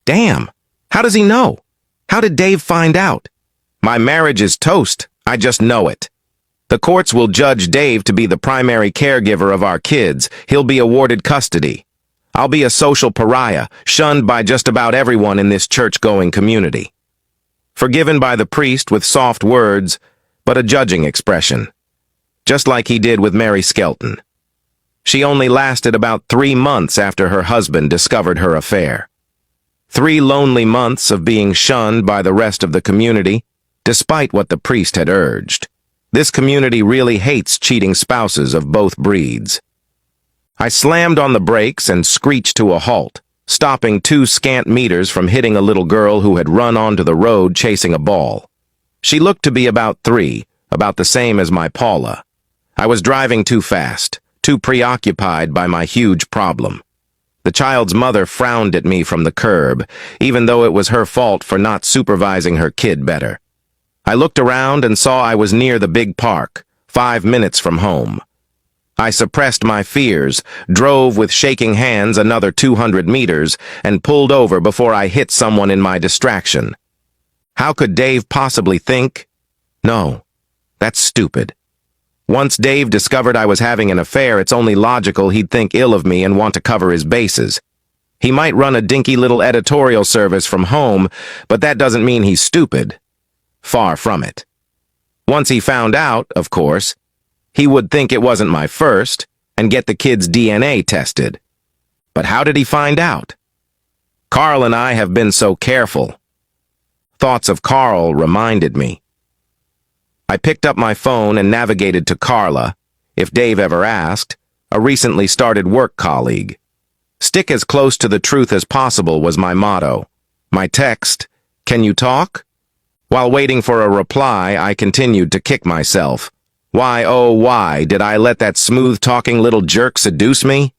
Damn, how does he know? How did Dave find out? My marriage is toast, I just know it. The courts will judge Dave to be the primary caregiver of our kids. He'll be awarded custody. I'll be a social pariah, shunned by just about everyone in this church-going community. Forgiven by the priest with soft words, but a judging expression. Just like he did with Mary Skelton. She only lasted about 3 months after her husband discovered her affair. 3 lonely months of being shunned by the rest of the community, despite what the priest had urged. This community really hates cheating spouses of both breeds. I slammed on the brakes and screeched to a halt, stopping 2 scant meters from hitting a little girl who had run onto the road chasing a ball. She looked to be about 3, about the same as my Paula. I was driving too fast, too preoccupied by my huge problem. The child's mother frowned at me from the curb, even though it was her fault for not supervising her kid better. I looked around and saw I was near the big park, 5 minutes from home. I suppressed my fears, drove with shaking hands another 200 meters, and pulled over before I hit someone in my distraction. How could Dave possibly think? No, that's stupid. Once Dave discovered I was having an affair, it's only logical he'd think ill of me and want to cover his bases. He might run a dinky little editorial service from home, but that doesn't mean he's stupid. Far from it. Once he found out, of course, he would think it wasn't my first and get the kid's DNA tested. But how did he find out? Carl and I have been so careful. Thoughts of Carl reminded me. I picked up my phone and navigated to Carla, if Dave ever asked, a recently started work colleague. Stick as close to the truth as possible was my motto. My text, "Can you talk?" While waiting for a reply, I continued to kick myself. Why, oh why, did I let that smooth-talking little jerk seduce me?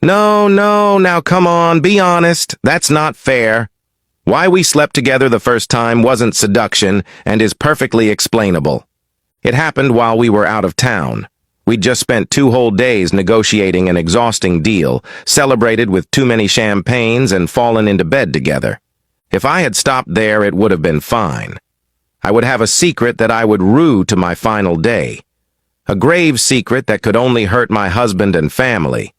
No, now come on, be honest, that's not fair. Why we slept together the first time wasn't seduction and is perfectly explainable. It happened while we were out of town. We'd just spent 2 whole days negotiating an exhausting deal, celebrated with too many champagnes and fallen into bed together. If I had stopped there, it would have been fine. I would have a secret that I would rue to my final day. A grave secret that could only hurt my husband and family.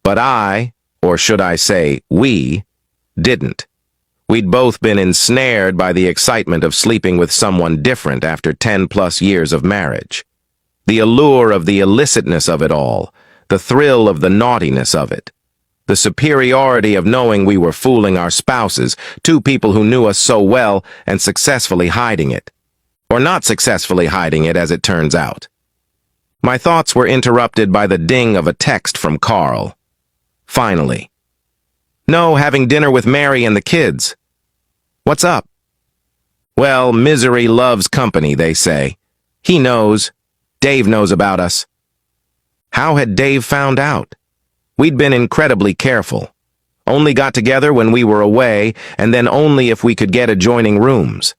But I, or should I say we, didn't. We'd both been ensnared by the excitement of sleeping with someone different after 10+ years of marriage. The allure of the illicitness of it all, the thrill of the naughtiness of it. The superiority of knowing we were fooling our spouses, 2 people who knew us so well and successfully hiding it. Or not successfully hiding it, as it turns out. My thoughts were interrupted by the ding of a text from Carl. Finally. No, having dinner with Mary and the kids. What's up? Well, misery loves company, they say. He knows. Dave knows about us. How had Dave found out? We'd been incredibly careful. Only got together when we were away, and then only if we could get adjoining rooms.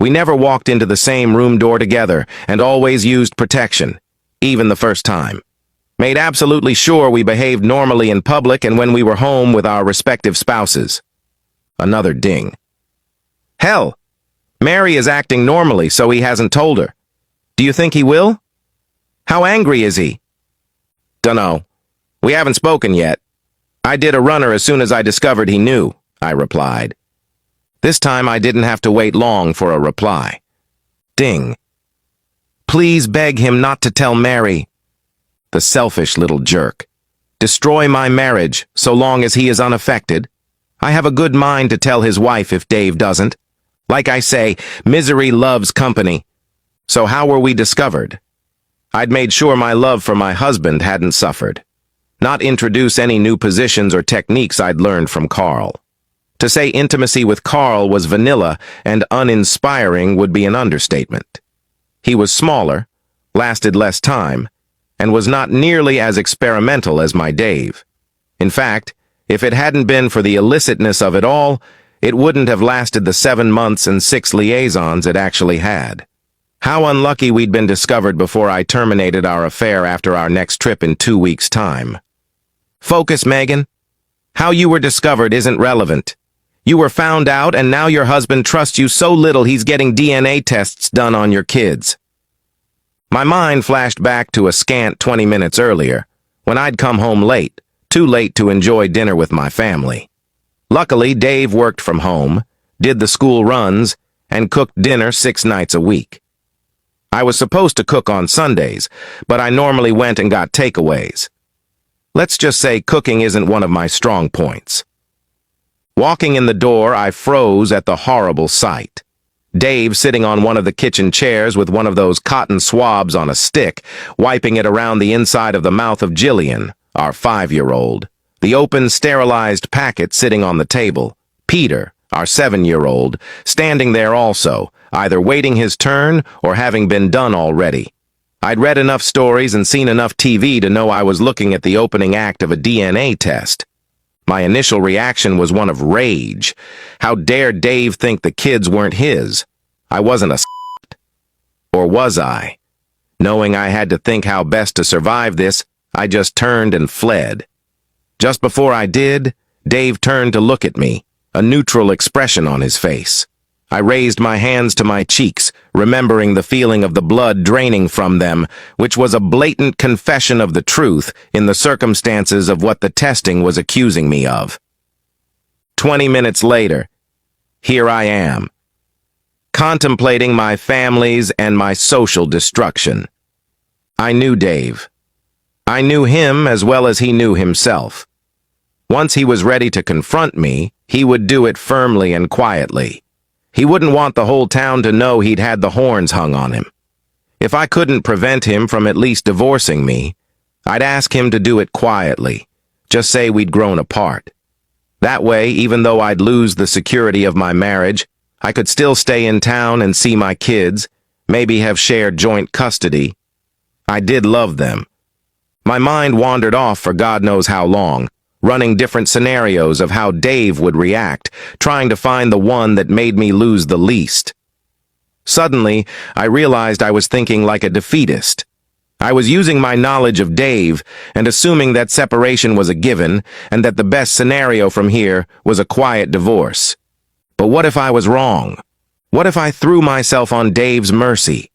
We never walked into the same room door together, and always used protection, even the first time. Made absolutely sure we behaved normally in public and when we were home with our respective spouses. Another ding. Hell, Mary is acting normally, so he hasn't told her. Do you think he will? How angry is he? Dunno. We haven't spoken yet. I did a runner as soon as I discovered he knew, I replied. This time I didn't have to wait long for a reply. Ding. Please beg him not to tell Mary. The selfish little jerk. Destroy my marriage, so long as he is unaffected. I have a good mind to tell his wife if Dave doesn't. Like I say, misery loves company. So how were we discovered? I'd made sure my love for my husband hadn't suffered. Not introduce any new positions or techniques I'd learned from Carl. To say intimacy with Carl was vanilla and uninspiring would be an understatement. He was smaller, lasted less time, and was not nearly as experimental as my Dave. In fact, if it hadn't been for the illicitness of it all, it wouldn't have lasted the 7 months and 6 liaisons it actually had. How unlucky we'd been discovered before I terminated our affair after our next trip in 2 weeks' time. Focus, Megan. How you were discovered isn't relevant. You were found out, and now your husband trusts you so little he's getting DNA tests done on your kids. My mind flashed back to a scant 20 minutes earlier, when I'd come home late, too late to enjoy dinner with my family. Luckily, Dave worked from home, did the school runs, and cooked dinner 6 nights a week. I was supposed to cook on Sundays, but I normally went and got takeaways. Let's just say cooking isn't one of my strong points. Walking in the door, I froze at the horrible sight. Dave sitting on one of the kitchen chairs with one of those cotton swabs on a stick, wiping it around the inside of the mouth of Jillian, our 5-year-old. The open, sterilized packet sitting on the table. Peter, our 7-year-old, standing there also, either waiting his turn or having been done already. I'd read enough stories and seen enough TV to know I was looking at the opening act of a DNA test. My initial reaction was one of rage. How dare Dave think the kids weren't his? I wasn't a or was I? Knowing I had to think how best to survive this, I just turned and fled. Just before I did, Dave turned to look at me, a neutral expression on his face. I raised my hands to my cheeks, remembering the feeling of the blood draining from them, which was a blatant confession of the truth in the circumstances of what the testing was accusing me of. 20 minutes later, here I am, contemplating my family's and my social destruction. I knew Dave. I knew him as well as he knew himself. Once he was ready to confront me, he would do it firmly and quietly. He wouldn't want the whole town to know he'd had the horns hung on him. If I couldn't prevent him from at least divorcing me, I'd ask him to do it quietly. Just say we'd grown apart. That way, even though I'd lose the security of my marriage, I could still stay in town and see my kids, maybe have shared joint custody. I did love them. My mind wandered off for God knows how long, running different scenarios of how Dave would react, trying to find the one that made me lose the least. Suddenly, I realized I was thinking like a defeatist. I was using my knowledge of Dave and assuming that separation was a given and that the best scenario from here was a quiet divorce. But what if I was wrong? What if I threw myself on Dave's mercy,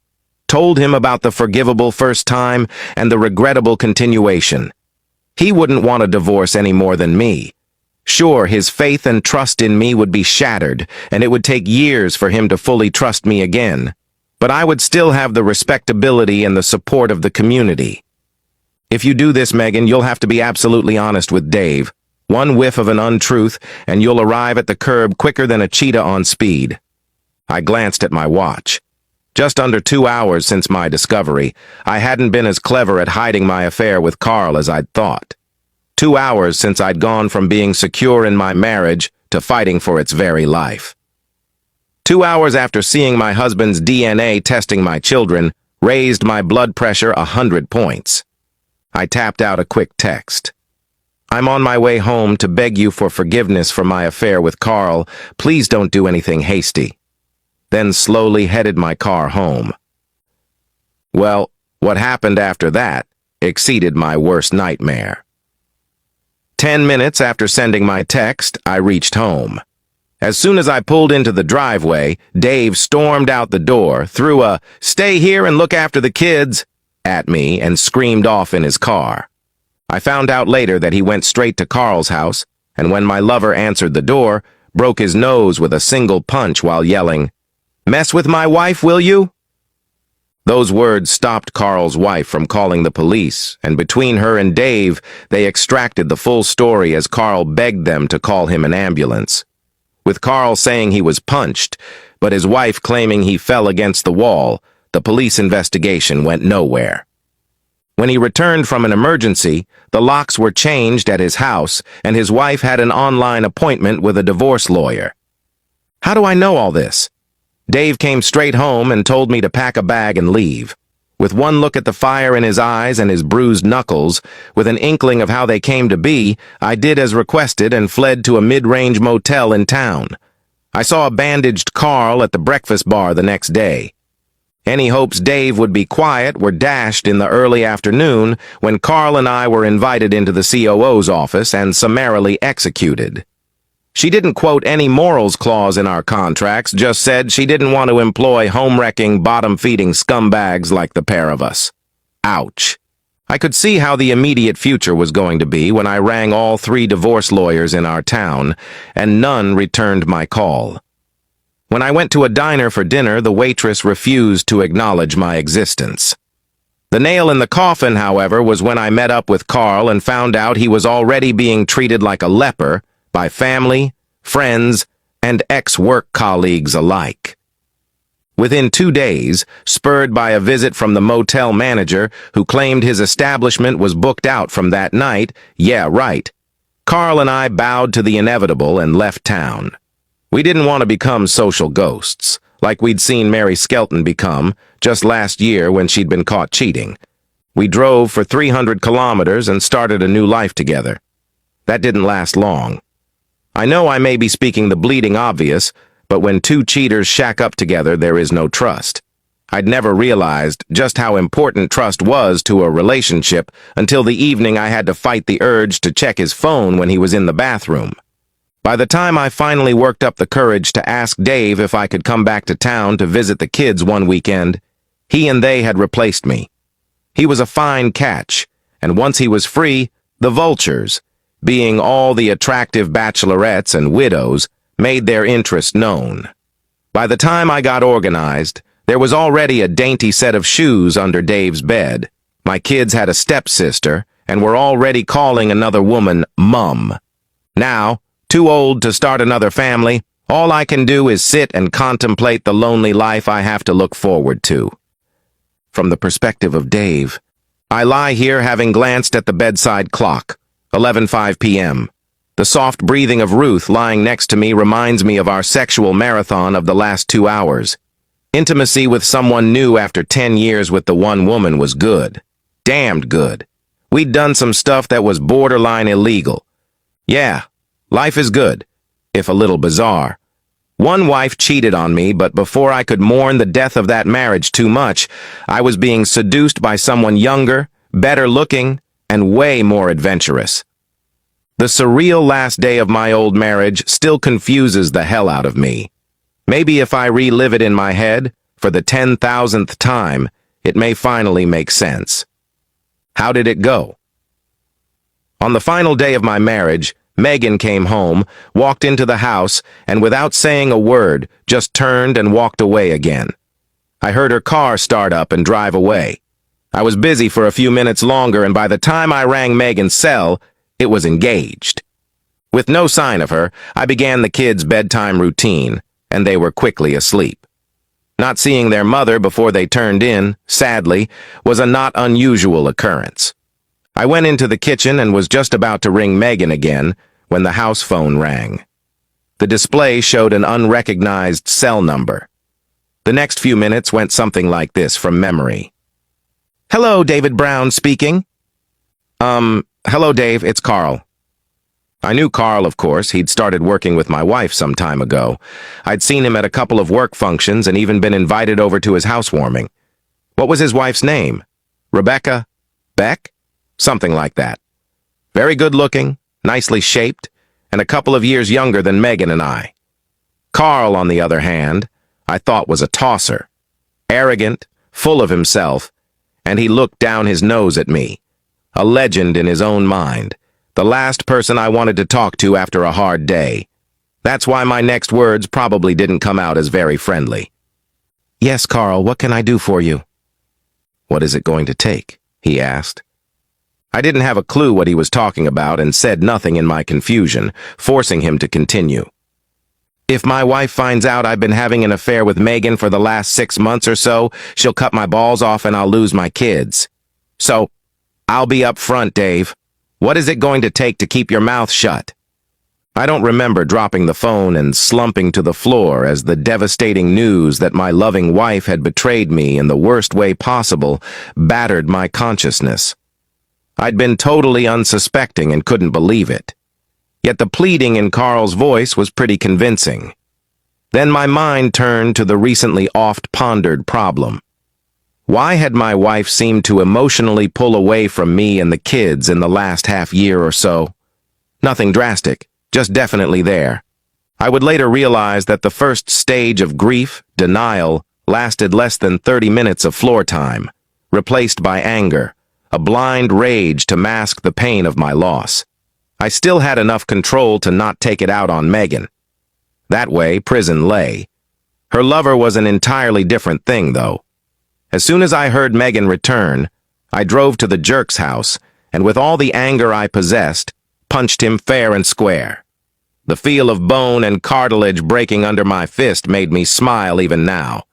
told him about the forgivable first time and the regrettable continuation? He wouldn't want a divorce any more than me. Sure, his faith and trust in me would be shattered, and it would take years for him to fully trust me again. But I would still have the respectability and the support of the community. If you do this, Megan, you'll have to be absolutely honest with Dave. One whiff of an untruth, and you'll arrive at the curb quicker than a cheetah on speed. I glanced at my watch. Just under 2 hours since my discovery, I hadn't been as clever at hiding my affair with Carl as I'd thought. 2 hours since I'd gone from being secure in my marriage to fighting for its very life. 2 hours after seeing my husband's DNA testing my children raised my blood pressure 100 points. I tapped out a quick text. I'm on my way home to beg you for forgiveness for my affair with Carl. Please don't do anything hasty. Then slowly headed my car home. Well, what happened after that exceeded my worst nightmare. 10 minutes after sending my text, I reached home. As soon as I pulled into the driveway, Dave stormed out the door, threw a "stay here and look after the kids" at me, and screamed off in his car. I found out later that he went straight to Carl's house, and when my lover answered the door, broke his nose with a single punch while yelling, "Mess with my wife, will you?" Those words stopped Carl's wife from calling the police, and between her and Dave, they extracted the full story as Carl begged them to call him an ambulance. With Carl saying he was punched, but his wife claiming he fell against the wall, the police investigation went nowhere. When he returned from an emergency, the locks were changed at his house, and his wife had an online appointment with a divorce lawyer. How do I know all this? Dave came straight home and told me to pack a bag and leave. With one look at the fire in his eyes and his bruised knuckles, with an inkling of how they came to be, I did as requested and fled to a mid-range motel in town. I saw a bandaged Carl at the breakfast bar the next day. Any hopes Dave would be quiet were dashed in the early afternoon when Carl and I were invited into the COO's office and summarily executed. She didn't quote any morals clause in our contracts, just said she didn't want to employ home-wrecking, bottom-feeding scumbags like the pair of us. Ouch. I could see how the immediate future was going to be when I rang all 3 divorce lawyers in our town, and none returned my call. When I went to a diner for dinner, the waitress refused to acknowledge my existence. The nail in the coffin, however, was when I met up with Carl and found out he was already being treated like a leper by family, friends, and ex-work colleagues alike. Within 2 days, spurred by a visit from the motel manager who claimed his establishment was booked out from that night, yeah, right, Carl and I bowed to the inevitable and left town. We didn't want to become social ghosts, like we'd seen Mary Skelton become just last year when she'd been caught cheating. We drove for 300 kilometers and started a new life together. That didn't last long. I know I may be speaking the bleeding obvious, but when 2 cheaters shack up together, there is no trust. I'd never realized just how important trust was to a relationship until the evening I had to fight the urge to check his phone when he was in the bathroom. By the time I finally worked up the courage to ask Dave if I could come back to town to visit the kids one weekend, he and they had replaced me. He was a fine catch, and once he was free, the vultures, being all the attractive bachelorettes and widows, made their interest known. By the time I got organized, there was already a dainty set of shoes under Dave's bed. My kids had a stepsister and were already calling another woman Mum. Now, too old to start another family, all I can do is sit and contemplate the lonely life I have to look forward to. From the perspective of Dave, I lie here having glanced at the bedside clock, 11:05 p.m. The soft breathing of Ruth lying next to me reminds me of our sexual marathon of the last 2 hours. Intimacy with someone new after 10 years with the one woman was good. Damned good. We'd done some stuff that was borderline illegal. Yeah, life is good, if a little bizarre. One wife cheated on me, but before I could mourn the death of that marriage too much, I was being seduced by someone younger, better looking, and way more adventurous. The surreal last day of my old marriage still confuses the hell out of me. Maybe if I relive it in my head, for the 10,000th time, it may finally make sense. How did it go? On the final day of my marriage, Megan came home, walked into the house, and without saying a word, just turned and walked away again. I heard her car start up and drive away. I was busy for a few minutes longer, and by the time I rang Megan's cell, it was engaged. With no sign of her, I began the kids' bedtime routine, and they were quickly asleep. Not seeing their mother before they turned in, sadly, was a not unusual occurrence. I went into the kitchen and was just about to ring Megan again when the house phone rang. The display showed an unrecognized cell number. The next few minutes went something like this from memory. "Hello, David Brown speaking." Hello, Dave, it's Carl." I knew Carl, of course. He'd started working with my wife some time ago. I'd seen him at a couple of work functions and even been invited over to his housewarming. What was his wife's name? Rebecca? Beck? Something like that. Very good-looking, nicely shaped, and a couple of years younger than Megan and I. Carl, on the other hand, I thought was a tosser. Arrogant, full of himself, and he looked down his nose at me. A legend in his own mind. The last person I wanted to talk to after a hard day. That's why my next words probably didn't come out as very friendly. "Yes, Carl, what can I do for you?" "What is it going to take?" he asked. I didn't have a clue what he was talking about and said nothing in my confusion, forcing him to continue. "If my wife finds out I've been having an affair with Megan for the last 6 months or so, she'll cut my balls off and I'll lose my kids. So, I'll be up front, Dave. What is it going to take to keep your mouth shut?" I don't remember dropping the phone and slumping to the floor as the devastating news that my loving wife had betrayed me in the worst way possible battered my consciousness. I'd been totally unsuspecting and couldn't believe it. Yet the pleading in Carl's voice was pretty convincing. Then my mind turned to the recently oft-pondered problem. Why had my wife seemed to emotionally pull away from me and the kids in the last half year or so? Nothing drastic, just definitely there. I would later realize that the first stage of grief, denial, lasted less than 30 minutes of floor time, replaced by anger, a blind rage to mask the pain of my loss. I still had enough control to not take it out on Megan. That way, prison lay. Her lover was an entirely different thing, though. As soon as I heard Megan return, I drove to the jerk's house, and with all the anger I possessed, punched him fair and square. The feel of bone and cartilage breaking under my fist made me smile even now.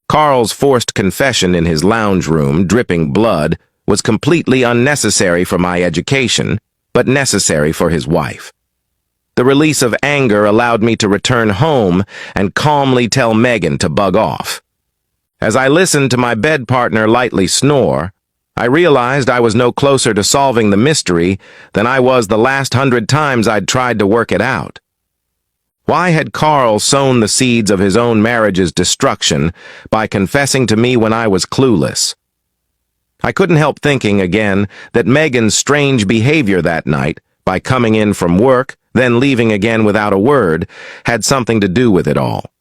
Carl's forced confession in his lounge room, dripping blood, was completely unnecessary for my education, but necessary for his wife. The release of anger allowed me to return home and calmly tell Megan to bug off. As I listened to my bed partner lightly snore, I realized I was no closer to solving the mystery than I was the last 100 times I'd tried to work it out. Why had Carl sown the seeds of his own marriage's destruction by confessing to me when I was clueless? I couldn't help thinking again that Megan's strange behavior that night, by coming in from work, then leaving again without a word, had something to do with it all.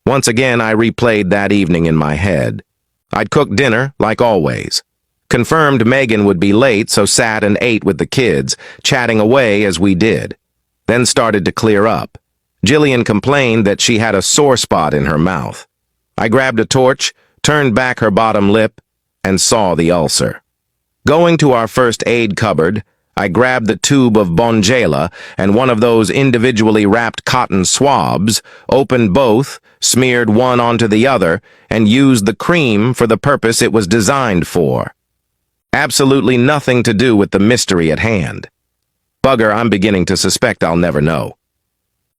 Once again, I replayed that evening in my head. I'd cooked dinner, like always. Confirmed Megan would be late, so sat and ate with the kids, chatting away as we did. Then started to clear up. Jillian complained that she had a sore spot in her mouth. I grabbed a torch, turned back her bottom lip, and saw the ulcer. Going to our first aid cupboard, I grabbed the tube of Bonjela and one of those individually wrapped cotton swabs, opened both, smeared one onto the other, and used the cream for the purpose it was designed for. Absolutely nothing to do with the mystery at hand. Bugger, I'm beginning to suspect I'll never know.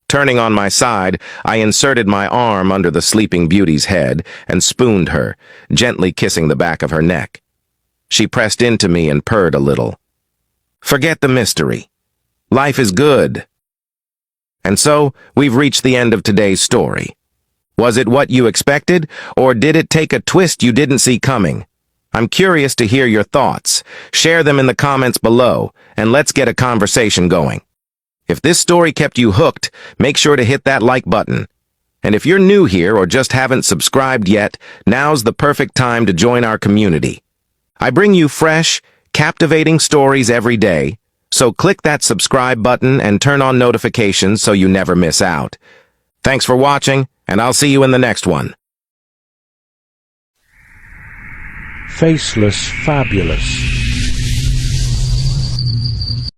Turning on my side, I inserted my arm under the sleeping beauty's head and spooned her, gently kissing the back of her neck. She pressed into me and purred a little. Forget the mystery. Life is good. And so, we've reached the end of today's story. Was it what you expected, or did it take a twist you didn't see coming? I'm curious to hear your thoughts. Share them in the comments below, and let's get a conversation going. If this story kept you hooked, make sure to hit that like button. And if you're new here or just haven't subscribed yet, now's the perfect time to join our community. I bring you fresh, captivating stories every day, so click that subscribe button and turn on notifications so you never miss out. Thanks for watching, and I'll see you in the next one. Faceless, fabulous.